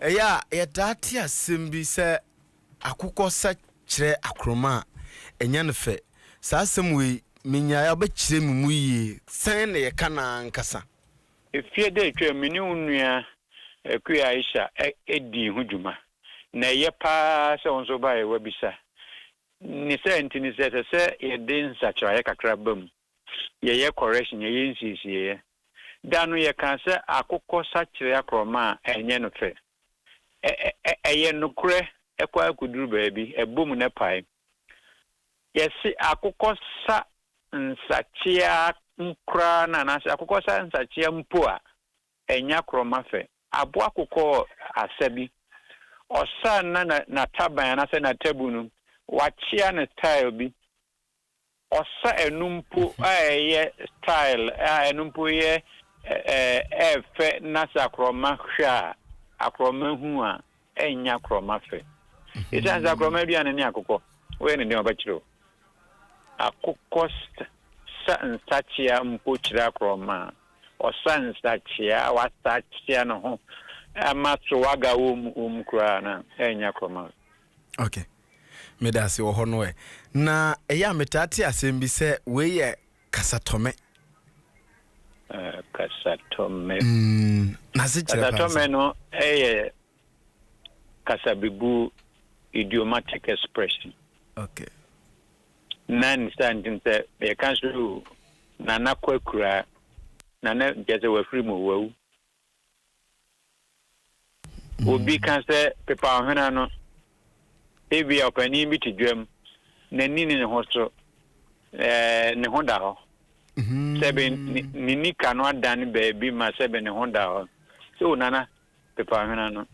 Eya dati asɛm bi sɛ akokɔ sa kyerɛ akroma enya ne fɛ saa asɛm we menya ya bɛkyerɛ me mu yie sɛn na yɛka na nkasa efie de twa mini unua akuya Aisha edi ho dwuma na ye pa sɛ onso ba ye wabisa ni sɛ ntini sɛ yɛde nsakyerɛ yɛ kakra bam ye correction ye nsisiye da no ye kan sɛ akokɔ sa kyerɛ akroma enye no fɛ eye nukure ekwa akuduru baabi ebom ne pai yesi akokɔ sa nsakyia nkra na nase akokɔ sa nsakyia mpo a enya kroma fɛ abo akokɔ asabi osa na taban na se na tabu no wachia ne style bi osa enumpo aye style enumpo ye efe na sa kroma hwa akroma hu a enya kroma fɛ ita za kroma bi anani akokɔ we ne dem abachiro akokɔ sa nsakyia mpo kyira kroma osa nsakyia wasakyia no ho amato waga kra na enya kroma. Okay, me da se wo ho no na eya metate asɛm bi sɛ we ye kasatome kasatome na se kyerɛ kasatome no kasabibu idiomatic expression. Okay, nan standing say e kan so na kwakura na gese wafiri mu wawu obi kan say pepa ohena no ebi opani bi tidwam na nini ne ho so ne ho da ho sebe ni kano adan baabi ma sebe ne ho da ho so nana pepa ohena no.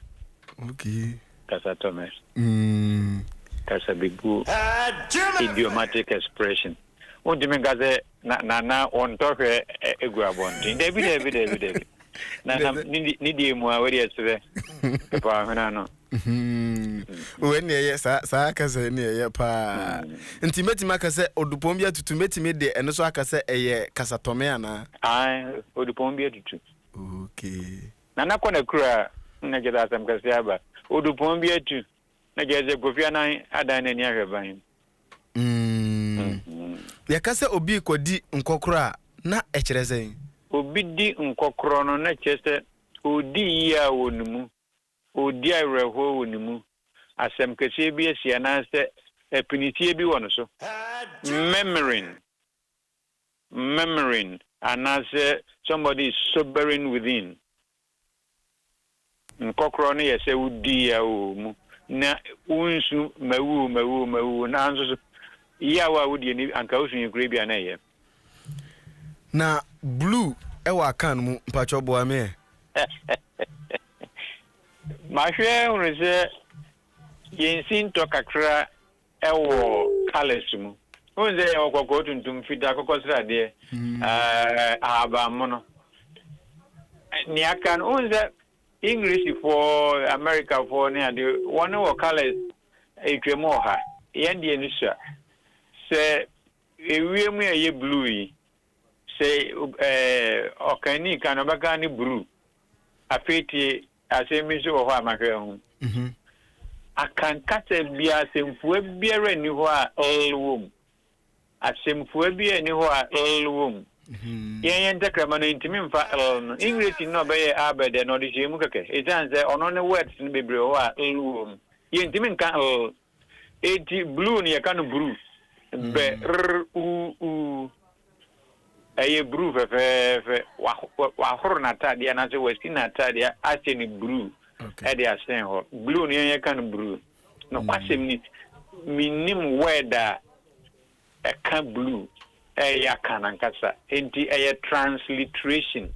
Okay, kasatome kasabibu idiomatic expression undime gaze na on tohwe eguabondi David na ni die mu a wori esere pa hona no when ye sa akase ne ye pa ntimeti makase odupom bi atutu metime de eno so akase eye kasatome ana odupom bi atutu. Okay, na kona kura na geda asam kase aba odupom bi atutu na geze gofia na adan na ni ahweban yakase obi kodi nkokora na ekyereze obi di nkokoro no na kyese odi ya wonumu odi areho wonumu asem kese bi asia na se epinitie bi wono so memorying and as somebody is sobering within nkokoro no yese odi ya mu na unsu mawu na anzo yawa wodi ni anka usun kure bia na ye na blue ewa kan mu mpacho bo ame ma hwe unse yensin to kakra ewo colors mu unse okoko tuntum fida kokosra de aba mono ni akan unse English for America for ne ade one wo colors etwemu ha yende ni sha se ewiem ye blue yi se okani kan baka ni blue afeti asemi so ho amahwe ho akan kase bia semfua biara ni ho a elwom asemfua bia ni ho a elwom yen takrama no intimi mfa no English no be abede no de jemu keke ejanze ono ne words ni bebre ho a elwom yen intimi nka eti blue ni ya kan blue be u aye blue fe wa horo na tade na se westi na tade ase ni blue e de asen ho blue ni ya kan blue no kwasem ni minim weather e kan blue ya kanankasa enti transliteration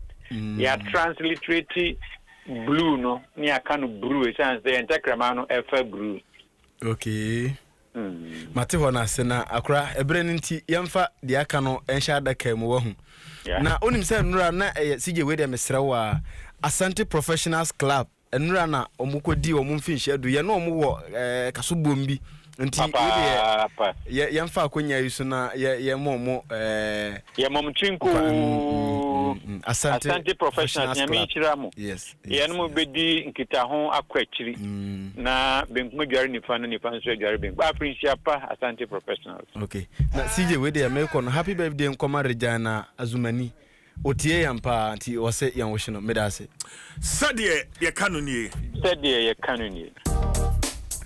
ya transliterate blue no ni aka no blue chance the entakrama no efa blue. Okay, mate ho na sena akora ebre nti yemfa de aka no enhya adaka mu wahu na onim se nura na sije we de mesrewa Asante Professionals Club enura na omukodi omumfinhia du ye na omwo kasobombi nti yemfa akonya yusu na ye momo ye momchinku Asante professionals nyame chiramo yes ye no bedi nkita ho akwachiri na benkum adware nifa no nifa nso adware ben ba prince apa Asante professionals. Okay na CJ we dey make on happy birthday nkoma Regina Azumani otie yampa anti wose yan wo hye no medase Sɛdeɛ ye kano nie